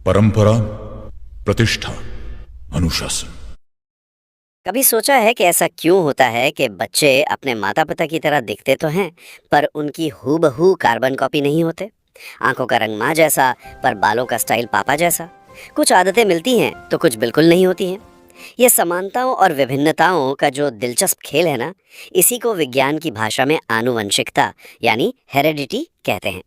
परंपरा, प्रतिष्ठा, अनुशासन। कभी सोचा है कि ऐसा क्यों होता है कि बच्चे अपने माता पिता की तरह दिखते तो हैं पर उनकी हूबहू कार्बन कॉपी नहीं होते। आंखों का रंग माँ जैसा पर बालों का स्टाइल पापा जैसा। कुछ आदतें मिलती हैं तो कुछ बिल्कुल नहीं होती हैं। ये समानताओं और विभिन्नताओं का जो दिलचस्प खेल है ना, इसी को विज्ञान की भाषा में आनुवंशिकता यानी हेरेडिटी कहते हैं।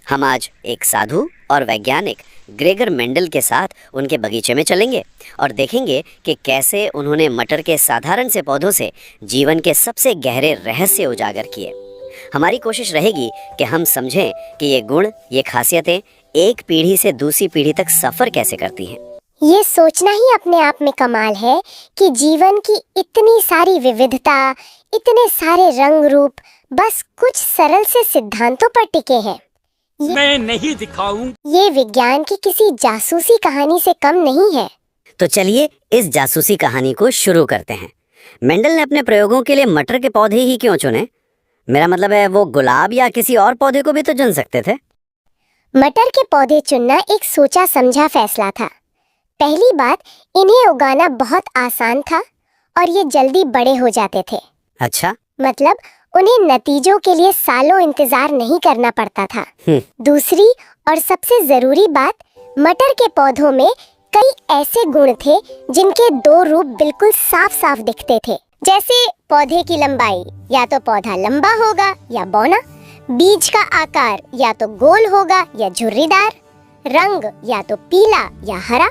हम आज एक साधु और वैज्ञानिक ग्रेगर मेंडल के साथ उनके बगीचे में चलेंगे और देखेंगे कि कैसे उन्होंने मटर के साधारण से पौधों से जीवन के सबसे गहरे रहस्य उजागर किए। हमारी कोशिश रहेगी कि हम समझें कि ये गुण, ये खासियतें एक पीढ़ी से दूसरी पीढ़ी तक सफर कैसे करती हैं। ये सोचना ही अपने आप में कमाल है कि जीवन की इतनी सारी विविधता, इतने सारे रंग रूप बस कुछ सरल से सिद्धांतों पर टिके हैं। मैं नहीं दिखाऊं। ये विज्ञान की किसी जासूसी कहानी से कम नहीं है। तो चलिए इस जासूसी कहानी को शुरू करते हैं। मेंडल ने अपने प्रयोगों के लिए मटर के पौधे ही क्यों चुने? मेरा मतलब है वो गुलाब या किसी और पौधे को भी तो चुन सकते थे। मटर के पौधे चुनना एक सोचा समझा फैसला था। पहली बात, इन्हें उगाना बहुत आसान था और ये जल्दी बड़े हो जाते थे। अच्छा, मतलब उन्हें नतीजों के लिए सालों इंतजार नहीं करना पड़ता था। दूसरी और सबसे जरूरी बात, मटर के पौधों में कई ऐसे गुण थे जिनके दो रूप बिल्कुल साफ साफ दिखते थे। जैसे पौधे की लंबाई, या तो पौधा लंबा होगा या बौना। बीज का आकार या तो गोल होगा या झुर्रीदार। रंग या तो पीला या हरा।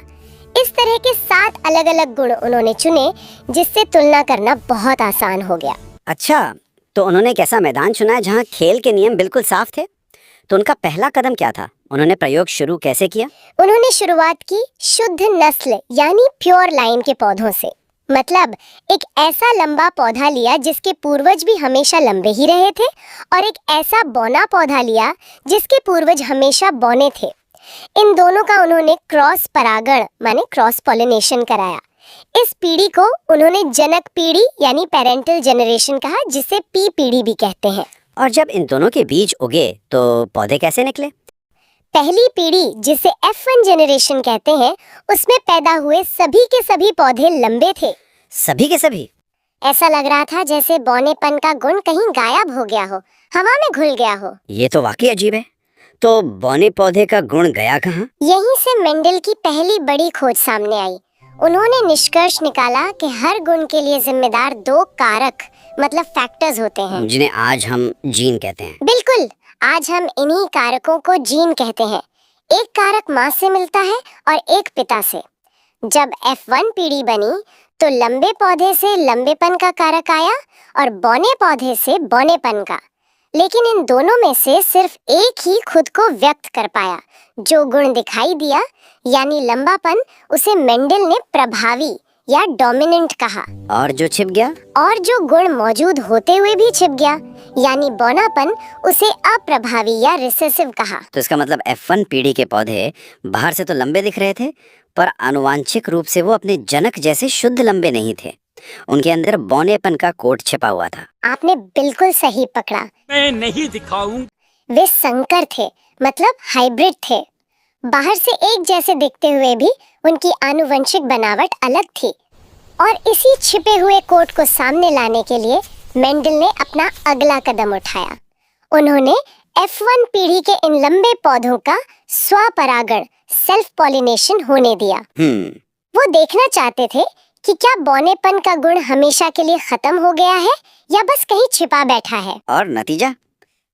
इस तरह के 7 अलग अलग गुण उन्होंने चुने जिससे तुलना करना बहुत आसान हो गया। अच्छा, तो उन्होंने कैसा मैदान चुना है जहाँ खेल के नियम बिल्कुल साफ थे? तो उनका पहला कदम क्या था? उन्होंने प्रयोग शुरू कैसे किया? उन्होंने शुरुआत की शुद्ध नस्ल यानी प्योर लाइन के पौधों से। मतलब एक ऐसा लंबा पौधा लिया जिसके पूर्वज भी हमेशा लंबे ही रहे थे, और एक ऐसा बौना पौधा लिया जिसके पूर्वज हमेशा बौने थे। इन दोनों का उन्होंने क्रॉस परागण माने क्रॉस पॉलिनेशन कराया। इस पीढ़ी को उन्होंने जनक पीढ़ी यानी पेरेंटल जनरेशन कहा, जिसे पी पीढ़ी भी कहते हैं। और जब इन दोनों के बीज उगे तो पौधे कैसे निकले? पहली पीढ़ी जिसे F1 जनरेशन कहते हैं, उसमें पैदा हुए सभी के सभी पौधे लंबे थे। सभी के सभी? ऐसा लग रहा था जैसे बौनेपन का गुण कहीं गायब हो गया हो, हवा में घुल गया हो। ये तो वाकई अजीब है। तो बौने पौधे का गुण गया कहाँ? यहीं से मेंडल की पहली बड़ी खोज सामने आई। उन्होंने निष्कर्ष निकाला कि हर गुण के लिए जिम्मेदार 2 कारक मतलब फैक्टर्स होते हैं, जिन्हें आज हम जीन कहते हैं। बिल्कुल, आज हम इन्हीं कारकों को जीन कहते हैं। एक कारक माँ से मिलता है और एक पिता से। जब F1 पीढ़ी बनी तो लंबे पौधे से लंबेपन का कारक आया और बौने पौधे से बौनेपन का। लेकिन इन दोनों में से सिर्फ एक ही खुद को व्यक्त कर पाया। जो गुण दिखाई दिया यानी लंबापन, उसे मेंडल ने प्रभावी या डोमिनेंट कहा। और जो छिप गया? और जो गुण मौजूद होते हुए भी छिप गया यानी बौनापन, उसे अप्रभावी या रिसेसिव कहा। तो इसका मतलब F1 पीढ़ी के पौधे बाहर से तो लंबे दिख रहे थे, पर आनुवांशिक रूप से वो अपने जनक जैसे शुद्ध लंबे नहीं थे। उनके अंदर बौनेपन का कोट छिपा हुआ था। आपने बिल्कुल सही पकड़ा। मैं नहीं दिखाऊं। वे संकर थे, मतलब हाइब्रिड थे। बाहर से एक जैसे दिखते हुए भी उनकी आनुवंशिक बनावट अलग थी। और इसी छिपे हुए कोट को सामने लाने के लिए मेंडल ने अपना अगला कदम उठाया। उन्होंने F1 पीढ़ी के इन लंबे पौधों का स्वपरागण सेल्फ पॉलिनेशन होने दिया। वो देखना चाहते थे कि क्या बौनेपन का गुण हमेशा के लिए खत्म हो गया है या बस कहीं छिपा बैठा है। और नतीजा?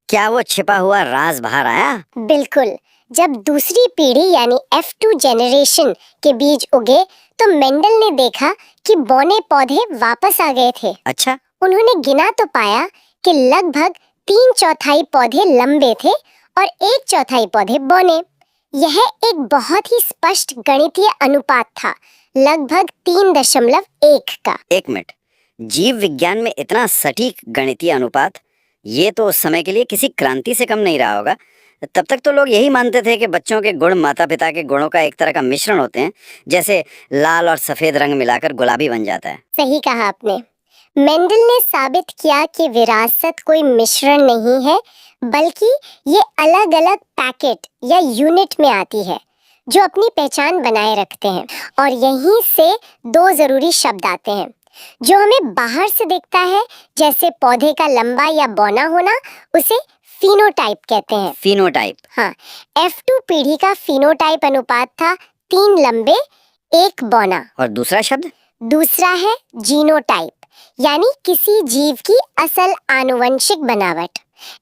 क्या वो छिपा हुआ राज बाहर आया? बिल्कुल। जब दूसरी पीढ़ी यानी F2 जनरेशन के बीज उगे तो मेंडल ने देखा कि बौने पौधे वापस आ गए थे। अच्छा। उन्होंने गिना तो पाया कि लगभग 3/4 पौधे लंबे थे और 1/4 पौधे बौने। यह एक बहुत ही स्पष्ट गणितीय अनुपात था, लगभग 3.1 का। एक मिनट, जीव विज्ञान में इतना सटीक गणितीय अनुपात, ये तो उस समय के लिए किसी क्रांति से कम नहीं रहा होगा। तब तक तो लोग यही मानते थे कि बच्चों के गुण माता पिता के गुणों का एक तरह का मिश्रण होते हैं, जैसे लाल और सफेद रंग मिलाकर गुलाबी बन जाता है। सही कहा आपने। मेंडल ने साबित किया कि विरासत कोई मिश्रण नहीं है, बल्कि ये अलग अलग पैकेट या यूनिट में आती है। जो अपनी पहचान बनाए रखते हैं। और यहीं से दो जरूरी शब्द आते हैं जो हमें बाहर से दिखता है, जैसे पौधे का लंबा या बौना होना, उसे फिनोटाइप कहते हैं। फिनोटाइप। हाँ, F2 पीढ़ी का फिनोटाइप अनुपात था 3 लंबे 1 बौना। और दूसरा शब्द? दूसरा है जीनोटाइप, यानी किसी जीव की असल आनुवंशिक बनावट।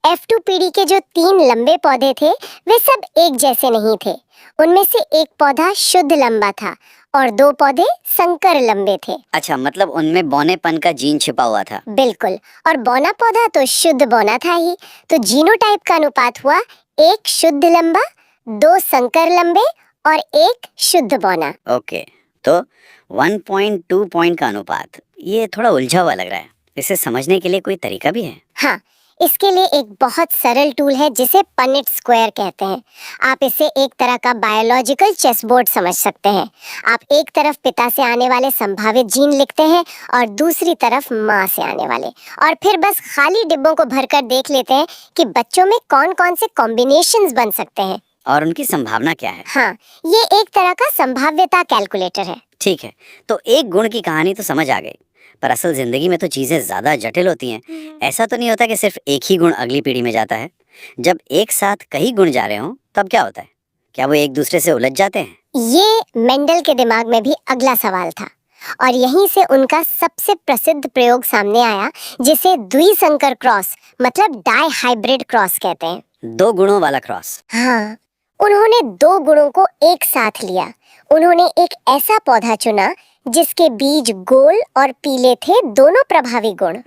F2 पीढ़ी के जो 3 लंबे पौधे थे वे सब एक जैसे नहीं थे। उनमें से एक पौधा शुद्ध लंबा था और 2 पौधे संकर लंबे थे। अच्छा, मतलब उनमें बौनेपन का जीन छिपा हुआ था। बिल्कुल, और बौना पौधा तो शुद्ध बौना था ही, तो जीनोटाइप का अनुपात हुआ 1 शुद्ध लंबा, 2 संकर लंबे और 1 शुद्ध बौना। ओके, तो 1.2 पॉइंट का अनुपात, ये थोड़ा उलझा हुआ लग रहा है। इसे समझने के लिए कोई तरीका भी है? हाँ, इसके लिए एक बहुत सरल टूल है जिसे पनेट स्क्वायर कहते हैं। आप इसे एक तरह का बायोलॉजिकल चेस बोर्ड समझ सकते हैं। आप एक तरफ पिता से आने वाले संभावित जीन लिखते हैं और दूसरी तरफ माँ से आने वाले, और फिर बस खाली डिब्बों को भरकर देख लेते हैं कि बच्चों में कौन कौन से कॉम्बिनेशंस बन सकते हैं और उनकी संभावना क्या है। हाँ, ये एक तरह का संभाव्यता कैलकुलेटर है। ठीक है, तो एक गुण की कहानी तो समझ आ गई, पर असल जिंदगी में तो चीजें ज्यादा जटिल होती हैं। ऐसा तो नहीं होता कि सिर्फ एक ही गुण अगली पीढ़ी में जाता है। जब एक साथ कई गुण जा रहे हों तब क्या होता है? क्या वो एक दूसरे से उलझ जाते हैं? ये मेंडल के दिमाग में भी अगला सवाल था, और यहीं से उनका सबसे प्रसिद्ध प्रयोग सामने आया, जिसे द्विसंकर क्रॉस मतलब डाई हाइब्रिड क्रॉस कहते हैं। 2 गुणों वाला क्रॉस। हाँ, उन्होंने 2 गुणों को एक साथ लिया। उन्होंने एक ऐसा पौधा चुना जिसके बीज गोल और पीले थे, दोनों प्रभावी गुण,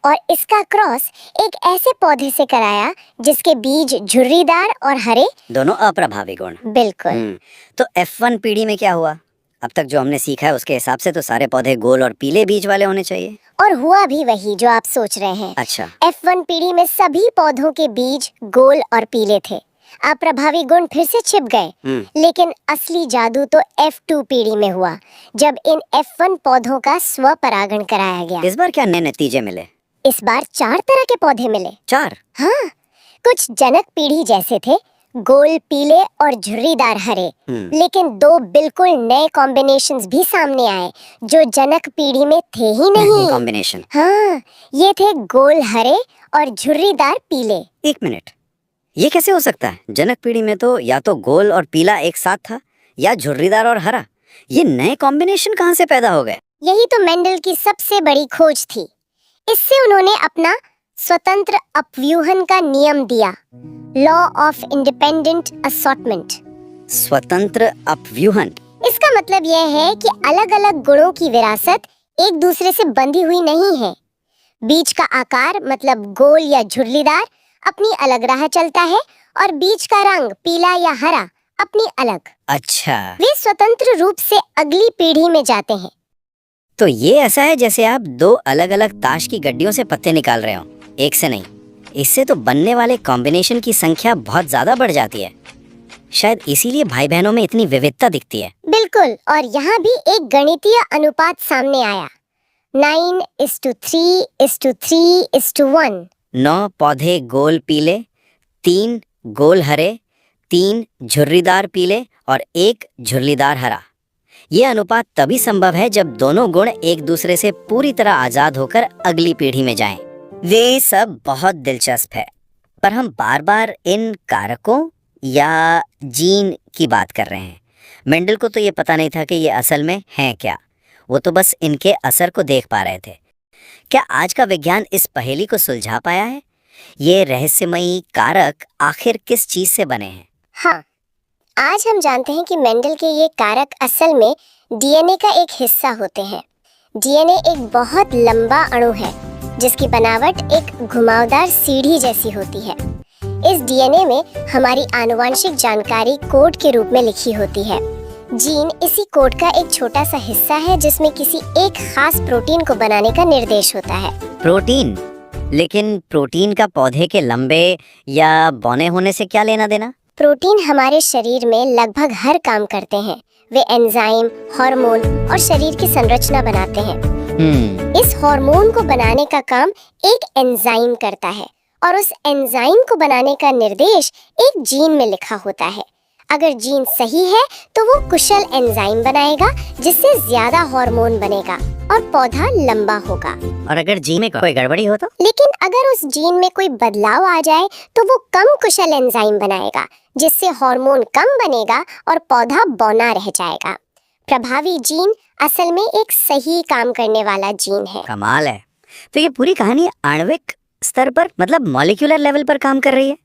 और इसका क्रॉस एक ऐसे पौधे से कराया जिसके बीज झुर्रीदार और हरे, दोनों अप्रभावी गुण। बिल्कुल। तो F1 पीढ़ी में क्या हुआ? अब तक जो हमने सीखा है उसके हिसाब से तो सारे पौधे गोल और पीले बीज वाले होने चाहिए। और हुआ भी वही जो आप सोच रहे हैं। अच्छा। F1 पीढ़ी में सभी पौधों के बीज गोल और पीले थे। अप्रभावी गुण फिर से छिप गए, लेकिन असली जादू तो F2 पीढ़ी में हुआ, जब इन F1 पौधों का स्वपरागण कराया गया। इस बार क्या नए नतीजे मिले? इस बार 4 तरह के पौधे मिले। 4? हाँ, कुछ जनक पीढ़ी जैसे थे, गोल पीले और झुर्रीदार हरे, लेकिन 2 बिल्कुल नए कॉम्बिनेशंस भी सामने आए जो जनक पीढ़ी में थे ही नहीं। कॉम्बिनेशन? हाँ, ये थे गोल हरे और झुर्रीदार पीले। 1 मिनट, ये कैसे हो सकता है? जनक पीढ़ी में तो या तो गोल और पीला एक साथ था या झुर्रीदार और हरा। ये नए कॉम्बिनेशन कहाँ से पैदा हो गए? यही तो मेंडल की सबसे बड़ी खोज थी। इससे उन्होंने अपना स्वतंत्र अपव्यूहन का नियम दिया, लॉ ऑफ इंडिपेंडेंट असॉर्टमेंट। स्वतंत्र अपव्यूहन? इसका मतलब यह है कि अलग अलग गुणों की विरासत एक दूसरे से बंधी हुई नहीं है। बीज का आकार मतलब गोल या झुर्रीदार अपनी अलग राह चलता है, और बीज का रंग पीला या हरा अपनी अलग। अच्छा, वे स्वतंत्र रूप से अगली पीढ़ी में जाते हैं। तो ये ऐसा है जैसे आप 2 अलग अलग ताश की गड्डियों से पत्ते निकाल रहे हो, एक से नहीं। इससे तो बनने वाले कॉम्बिनेशन की संख्या बहुत ज्यादा बढ़ जाती है। शायद इसीलिए भाई बहनों में इतनी विविधता दिखती है। बिल्कुल, और यहाँ भी एक गणितीय अनुपात सामने आया, 9:3:3:1। 9 पौधे गोल पीले, 3 गोल हरे, 3 झुर्रीदार पीले और 1 झुर्रीदार हरा। ये अनुपात तभी संभव है जब दोनों गुण एक दूसरे से पूरी तरह आजाद होकर अगली पीढ़ी में जाएं। वे सब बहुत दिलचस्प है, पर हम बार बार इन कारकों या जीन की बात कर रहे हैं। मेंडल को तो ये पता नहीं था कि ये असल में हैं क्या, वो तो बस इनके असर को देख पा रहे थे। क्या आज का विज्ञान इस पहेली को सुलझा पाया है? ये रहस्यमयी कारक आखिर किस चीज से बने हैं? हाँ, आज हम जानते हैं कि मेंडल के ये कारक असल में डीएनए का एक हिस्सा होते हैं। डीएनए एक बहुत लंबा अणु है जिसकी बनावट एक घुमावदार सीढ़ी जैसी होती है। इस डीएनए में हमारी आनुवंशिक जानकारी कोड के रूप में लिखी होती है। जीन इसी कोड का एक छोटा सा हिस्सा है जिसमें किसी एक खास प्रोटीन को बनाने का निर्देश होता है। प्रोटीन? लेकिन प्रोटीन का पौधे के लंबे या बौने होने से क्या लेना देना? प्रोटीन हमारे शरीर में लगभग हर काम करते हैं। वे एंजाइम, हार्मोन और शरीर की संरचना बनाते हैं। इस हार्मोन को बनाने का काम एक एंजाइम करता है, और उस एंजाइम को बनाने का निर्देश एक जीन में लिखा होता है। अगर जीन सही है तो वो कुशल एंजाइम बनाएगा जिससे ज्यादा हार्मोन बनेगा और पौधा लंबा होगा। और अगर जीन में कोई गड़बड़ी हो तो? लेकिन अगर उस जीन में कोई बदलाव आ जाए तो वो कम कुशल एंजाइम बनाएगा जिससे हार्मोन कम बनेगा और पौधा बौना रह जाएगा। प्रभावी जीन असल में एक सही काम करने वाला जीन है। कमाल है। तो ये पूरी कहानी आणविक स्तर पर मतलब मॉलिक्यूलर लेवल पर काम कर रही है,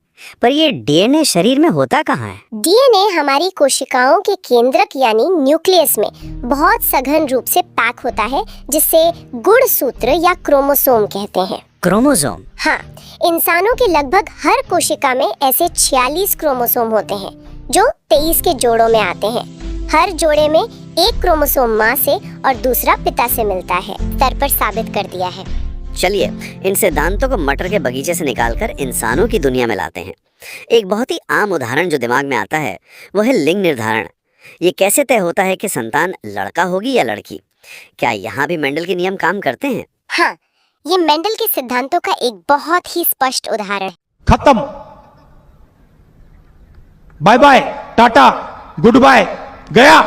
पर ये डीएनए शरीर में होता कहाँ है? डीएनए हमारी कोशिकाओं के केंद्रक यानी न्यूक्लियस में बहुत सघन रूप से पैक होता है जिसे गुणसूत्र या क्रोमोसोम कहते हैं। क्रोमोसोम? हाँ, इंसानों के लगभग हर कोशिका में ऐसे 46 क्रोमोसोम होते हैं जो 23 के जोड़ों में आते हैं। हर जोड़े में एक क्रोमोसोम माँ से और दूसरा पिता से मिलता है, स्तर पर साबित कर दिया है। चलिए इन सिद्धांतों को मटर के बगीचे से निकालकर इंसानों की दुनिया में लाते हैं। एक बहुत ही आम उदाहरण जो दिमाग में आता है वो है लिंग निर्धारण। ये कैसे तय होता है कि संतान लड़का होगी या लड़की? क्या यहाँ भी मेंडल के नियम काम करते हैं? हाँ, ये मेंडल के सिद्धांतों का एक बहुत ही स्पष्ट उदाहरण है। खत्म, बाय बाय, टाटा, गुड बाय, गया।